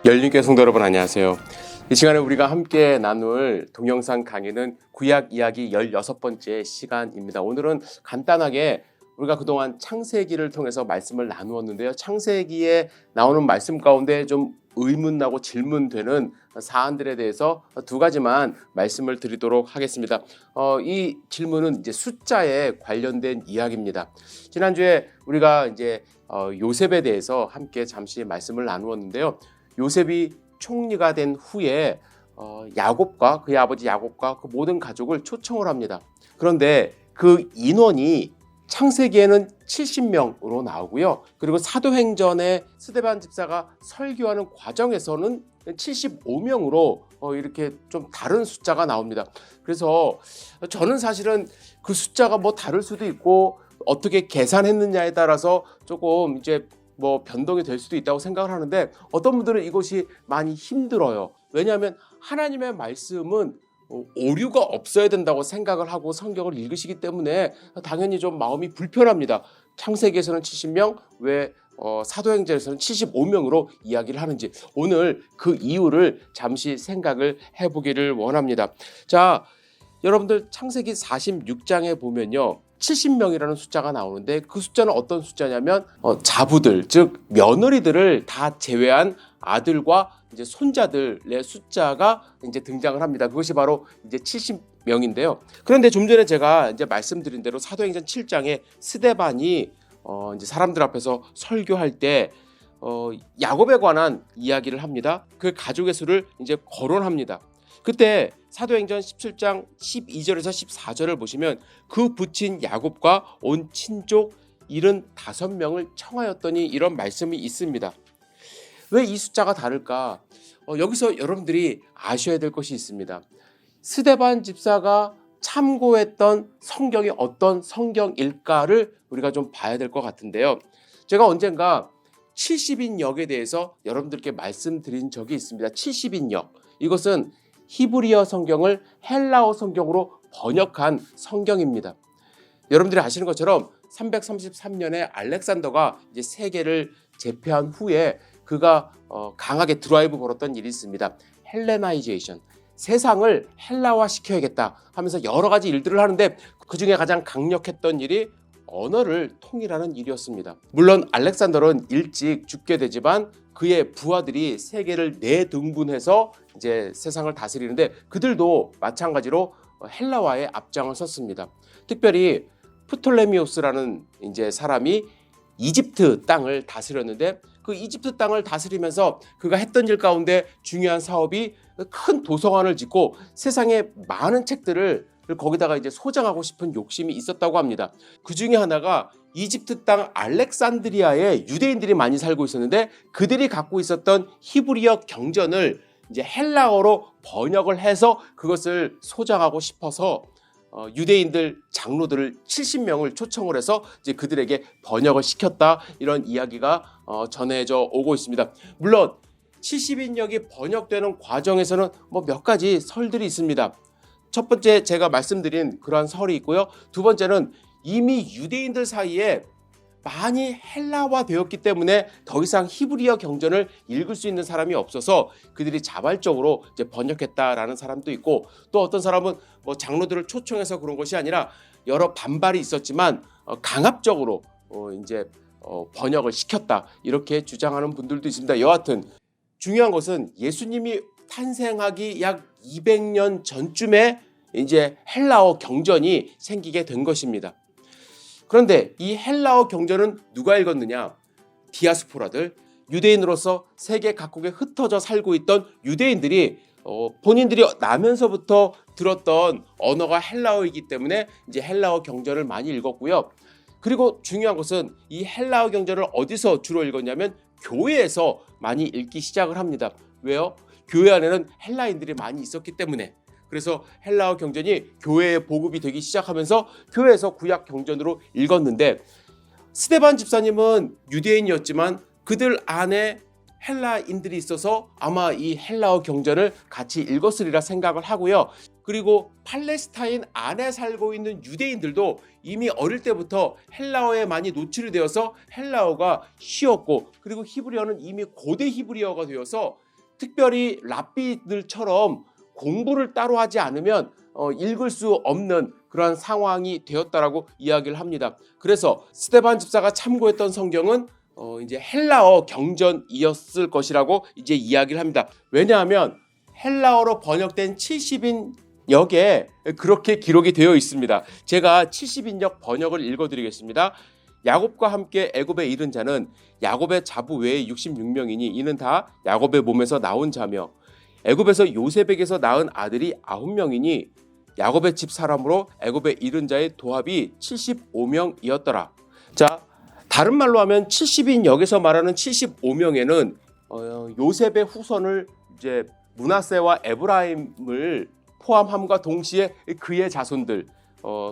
열린교회 성도 여러분 안녕하세요. 이 시간에 우리가 함께 나눌 동영상 강의는 구약 이야기 16번째 시간입니다. 오늘은 간단하게 우리가 그동안 창세기를 통해서 말씀을 나누었는데요. 창세기에 나오는 말씀 가운데 좀 의문나고 질문되는 사안들에 대해서 두 가지만 말씀을 드리도록 하겠습니다. 이 질문은 이제 숫자에 관련된 이야기입니다. 지난주에 우리가 이제 요셉에 대해서 함께 잠시 말씀을 나누었는데요. 요셉이 총리가 된 후에 야곱과 그의 아버지 야곱과 그 모든 가족을 초청을 합니다. 그런데 그 인원이 창세기에는 70명으로 나오고요. 그리고 사도행전에 스데반 집사가 설교하는 과정에서는 75명으로 이렇게 좀 다른 숫자가 나옵니다. 그래서 저는 사실은 그 숫자가 뭐 다를 수도 있고 어떻게 계산했느냐에 따라서 조금 이제 변동이 될 수도 있다고 생각을 하는데 어떤 분들은 이것이 많이 힘들어요. 왜냐하면 하나님의 말씀은 오류가 없어야 된다고 생각을 하고 성경을 읽으시기 때문에 당연히 좀 마음이 불편합니다. 창세기에서는 70명, 왜 사도행전에서는 75명으로 이야기를 하는지 오늘 그 이유를 잠시 생각을 해보기를 원합니다. 자, 여러분들 창세기 46장에 보면요. 70명이라는 숫자가 나오는데 그 숫자는 어떤 숫자냐면 자부들, 즉 며느리들을 다 제외한 아들과 이제 손자들의 숫자가 이제 등장을 합니다. 그것이 바로 이제 70명인데요. 그런데 좀 전에 제가 이제 말씀드린 대로 사도행전 7장에 스데반이 이제 사람들 앞에서 설교할 때 야곱에 관한 이야기를 합니다. 그 가족의 수를 이제 거론합니다. 그때 사도행전 17장 12절에서 14절을 보시면 그 부친 야곱과 온 친족 75명을 청하였더니 이런 말씀이 있습니다. 왜 이 숫자가 다를까? 여기서 여러분들이 아셔야 될 것이 있습니다. 스데반 집사가 참고했던 성경이 어떤 성경일까를 우리가 좀 봐야 될 것 같은데요. 제가 언젠가 70인역에 대해서 여러분들께 말씀드린 적이 있습니다. 70인역. 이것은 히브리어 성경을 헬라어 성경으로 번역한 성경입니다. 여러분들이 아시는 것처럼 333년에 알렉산더가 이제 세계를 제패한 후에 그가 강하게 드라이브 걸었던 일이 있습니다. 헬레나이제이션, 세상을 헬라화 시켜야겠다 하면서 여러 가지 일들을 하는데 그 중에 가장 강력했던 일이 언어를 통일하는 일이었습니다. 물론 알렉산더는 일찍 죽게 되지만 그의 부하들이 세계를 내등분해서 이제 세상을 다스리는데 그들도 마찬가지로 헬라화에 앞장을 섰습니다. 특별히 프톨레미오스라는 이제 사람이 이집트 땅을 다스렸는데 그 이집트 땅을 다스리면서 그가 했던 일 가운데 중요한 사업이 큰 도서관을 짓고 세상에 많은 책들을 거기다가 이제 소장하고 싶은 욕심이 있었다고 합니다. 그 중에 하나가 이집트 땅 알렉산드리아에 유대인들이 많이 살고 있었는데 그들이 갖고 있었던 히브리어 경전을 이제 헬라어로 번역을 해서 그것을 소장하고 싶어서 유대인들 장로들을 70명을 초청을 해서 이제 그들에게 번역을 시켰다, 이런 이야기가 전해져 오고 있습니다. 물론 70인역이 번역되는 과정에서는 몇 가지 설들이 있습니다. 첫 번째, 제가 말씀드린 그러한 설이 있고요. 두 번째는 이미 유대인들 사이에 많이 헬라화 되었기 때문에 더 이상 히브리어 경전을 읽을 수 있는 사람이 없어서 그들이 자발적으로 이제 번역했다라는 사람도 있고, 또 어떤 사람은 장로들을 초청해서 그런 것이 아니라 여러 반발이 있었지만 강압적으로 이제 번역을 시켰다, 이렇게 주장하는 분들도 있습니다. 여하튼 중요한 것은 예수님이 탄생하기 약 200년 전쯤에 이제 헬라어 경전이 생기게 된 것입니다. 그런데 이 헬라어 경전은 누가 읽었느냐? 디아스포라들, 유대인으로서 세계 각국에 흩어져 살고 있던 유대인들이 본인들이 나면서부터 들었던 언어가 헬라어이기 때문에 이제 헬라어 경전을 많이 읽었고요. 그리고 중요한 것은 이 헬라어 경전을 어디서 주로 읽었냐면 교회에서 많이 읽기 시작을 합니다. 왜요? 교회 안에는 헬라인들이 많이 있었기 때문에. 그래서 헬라어 경전이 교회에 보급이 되기 시작하면서 교회에서 구약 경전으로 읽었는데, 스데반 집사님은 유대인이었지만 그들 안에 헬라인들이 있어서 아마 이 헬라어 경전을 같이 읽었으리라 생각을 하고요. 그리고 팔레스타인 안에 살고 있는 유대인들도 이미 어릴 때부터 헬라어에 많이 노출이 되어서 헬라어가 쉬웠고, 그리고 히브리어는 이미 고대 히브리어가 되어서 특별히 랍비들처럼 공부를 따로 하지 않으면 읽을 수 없는 그러한 상황이 되었다라고 이야기를 합니다. 그래서 스데반 집사가 참고했던 성경은 이제 헬라어 경전이었을 것이라고 이제 이야기를 합니다. 왜냐하면 헬라어로 번역된 70인역에 그렇게 기록이 되어 있습니다. 제가 70인역 번역을 읽어드리겠습니다. 야곱과 함께 애굽에 이른 자는 야곱의 자부 외에 66명이니 이는 다 야곱의 몸에서 나온 자며 애굽에서 요셉에게서 낳은 아들이 9명이니 야곱의 집 사람으로 애굽에 이른 자의 도합이 75명이었더라. 자, 다른 말로 하면 70인역에서 말하는 75명에는 요셉의 후손을 이제 므낫세와 에브라임을 포함함과 동시에 그의 자손들,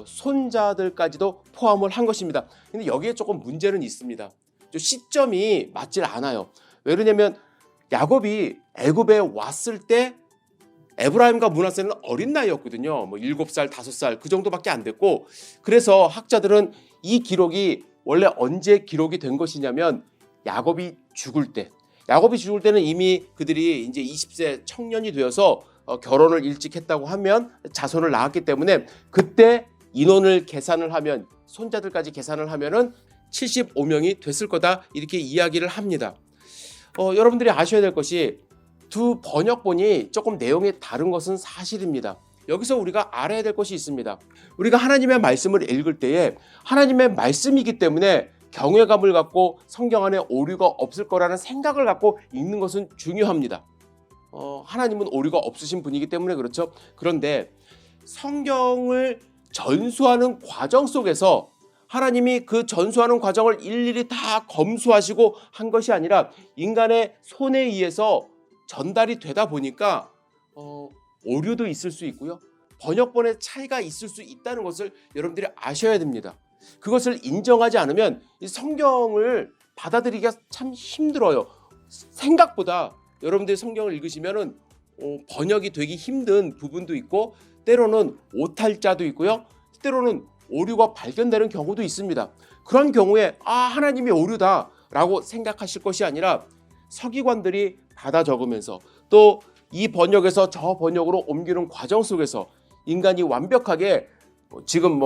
손자들까지도 포함을 한 것입니다. 근데 여기에 조금 문제는 있습니다. 시점이 맞질 않아요. 왜 그러냐면 야곱이 애굽에 왔을 때 에브라임과 므낫세는 어린 나이였거든요. 7살, 5살 그 정도밖에 안 됐고, 그래서 학자들은 이 기록이 원래 언제 기록이 된 것이냐면 야곱이 죽을 때는 이미 그들이 이제 20세 청년이 되어서 결혼을 일찍 했다고 하면 자손을 낳았기 때문에 그때 인원을 계산을 하면 손자들까지 계산을 하면은 75명이 됐을 거다 이렇게 이야기를 합니다. 여러분들이 아셔야 될 것이 두 번역본이 조금 내용이 다른 것은 사실입니다. 여기서 우리가 알아야 될 것이 있습니다. 우리가 하나님의 말씀을 읽을 때에 하나님의 말씀이기 때문에 경외감을 갖고 성경 안에 오류가 없을 거라는 생각을 갖고 읽는 것은 중요합니다. 하나님은 오류가 없으신 분이기 때문에 그렇죠. 그런데 성경을 전수하는 과정 속에서 하나님이 그 전수하는 과정을 일일이 다 검수하시고 한 것이 아니라 인간의 손에 의해서 전달이 되다 보니까 오류도 있을 수 있고요. 번역본의 차이가 있을 수 있다는 것을 여러분들이 아셔야 됩니다. 그것을 인정하지 않으면 이 성경을 받아들이기가 참 힘들어요. 생각보다 여러분들이 성경을 읽으시면은 번역이 되기 힘든 부분도 있고 때로는 오탈자도 있고요. 때로는 오류가 발견되는 경우도 있습니다. 그런 경우에 하나님이 오류다라고 생각하실 것이 아니라 서기관들이 받아 적으면서 또 이 번역에서 저 번역으로 옮기는 과정 속에서 인간이 완벽하게 지금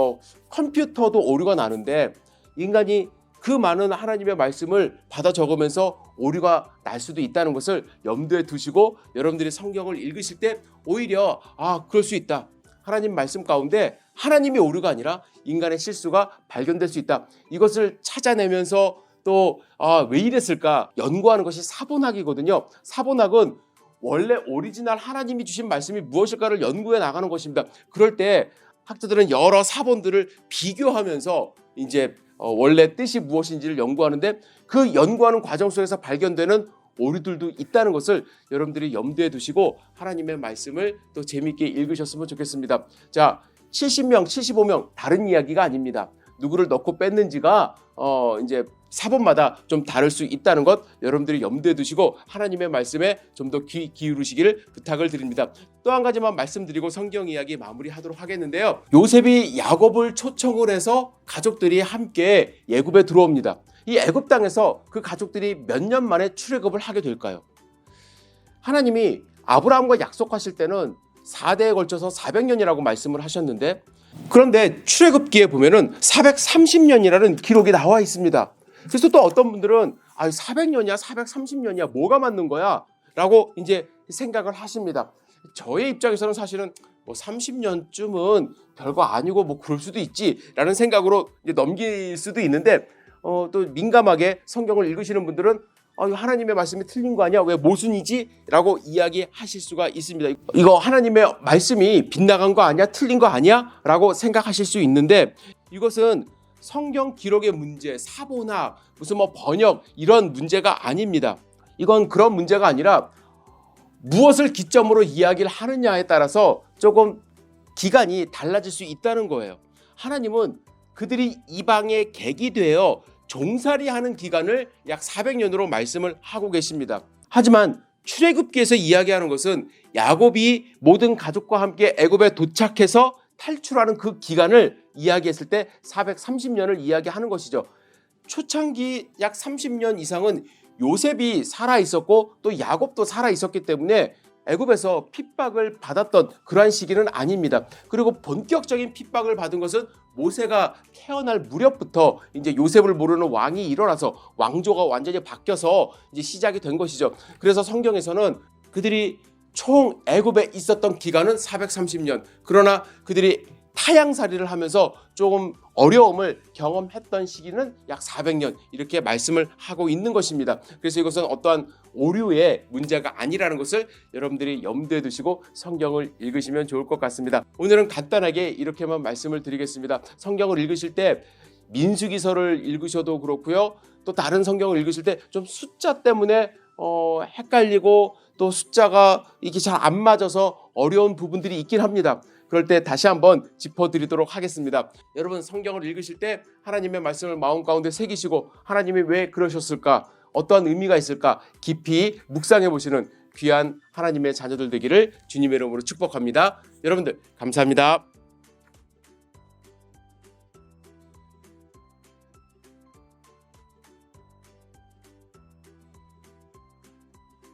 컴퓨터도 오류가 나는데 인간이 그 많은 하나님의 말씀을 받아 적으면서 오류가 날 수도 있다는 것을 염두에 두시고 여러분들이 성경을 읽으실 때 오히려 그럴 수 있다. 하나님 말씀 가운데 하나님의 오류가 아니라 인간의 실수가 발견될 수 있다. 이것을 찾아내면서 또 왜 이랬을까 연구하는 것이 사본학이거든요. 사본학은 원래 오리지널 하나님이 주신 말씀이 무엇일까를 연구해 나가는 것입니다. 그럴 때 학자들은 여러 사본들을 비교하면서 이제 원래 뜻이 무엇인지를 연구하는데 그 연구하는 과정 속에서 발견되는 오류들도 있다는 것을 여러분들이 염두에 두시고 하나님의 말씀을 또 재미있게 읽으셨으면 좋겠습니다. 자, 70명, 75명 다른 이야기가 아닙니다. 누구를 넣고 뺐는지가 이제 사본마다 좀 다를 수 있다는 것 여러분들이 염두에 두시고 하나님의 말씀에 좀 더 귀 기울이시기를 부탁을 드립니다. 또 한 가지만 말씀드리고 성경 이야기 마무리하도록 하겠는데요. 요셉이 야곱을 초청을 해서 가족들이 함께 애굽에 들어옵니다. 이 애굽 땅에서 그 가족들이 몇 년 만에 출애굽을 하게 될까요? 하나님이 아브라함과 약속하실 때는 4대에 걸쳐서 400년이라고 말씀을 하셨는데 그런데 출애굽기에 보면은 430년이라는 기록이 나와 있습니다. 그래서 또 어떤 분들은 400년이야 430년이야 뭐가 맞는 거야 라고 이제 생각을 하십니다. 저의 입장에서는 사실은 30년쯤은 별거 아니고 그럴 수도 있지 라는 생각으로 이제 넘길 수도 있는데 또 민감하게 성경을 읽으시는 분들은 하나님의 말씀이 틀린 거 아니야? 왜 모순이지? 라고 이야기하실 수가 있습니다. 이거 하나님의 말씀이 빗나간 거 아니야? 틀린 거 아니야? 라고 생각하실 수 있는데 이것은 성경 기록의 문제, 사본학, 무슨 번역 이런 문제가 아닙니다. 이건 그런 문제가 아니라 무엇을 기점으로 이야기를 하느냐에 따라서 조금 기간이 달라질 수 있다는 거예요. 하나님은 그들이 이방에 객이 되어 종살이하는 기간을 약 400년으로 말씀을 하고 계십니다. 하지만 출애굽기에서 이야기하는 것은 야곱이 모든 가족과 함께 애굽에 도착해서 탈출하는 그 기간을 이야기했을 때 430년을 이야기하는 것이죠. 초창기 약 30년 이상은 요셉이 살아 있었고 또 야곱도 살아 있었기 때문에 애굽에서 핍박을 받았던 그러한 시기는 아닙니다. 그리고 본격적인 핍박을 받은 것은 모세가 태어날 무렵부터 이제 요셉을 모르는 왕이 일어나서 왕조가 완전히 바뀌어서 이제 시작이 된 것이죠. 그래서 성경에서는 그들이 총 애굽에 있었던 기간은 430년. 그러나 그들이 타향살이를 하면서 조금 어려움을 경험했던 시기는 약 400년 이렇게 말씀을 하고 있는 것입니다. 그래서 이것은 어떠한 오류의 문제가 아니라는 것을 여러분들이 염두에 두시고 성경을 읽으시면 좋을 것 같습니다. 오늘은 간단하게 이렇게만 말씀을 드리겠습니다. 성경을 읽으실 때 민수기서를 읽으셔도 그렇고요. 또 다른 성경을 읽으실 때 좀 숫자 때문에 헷갈리고 또 숫자가 이게 잘 안 맞아서 어려운 부분들이 있긴 합니다. 그럴 때 다시 한번 짚어드리도록 하겠습니다. 여러분 성경을 읽으실 때 하나님의 말씀을 마음 가운데 새기시고 하나님이 왜 그러셨을까? 어떠한 의미가 있을까? 깊이 묵상해 보시는 귀한 하나님의 자녀들 되기를 주님의 이름으로 축복합니다. 여러분들 감사합니다.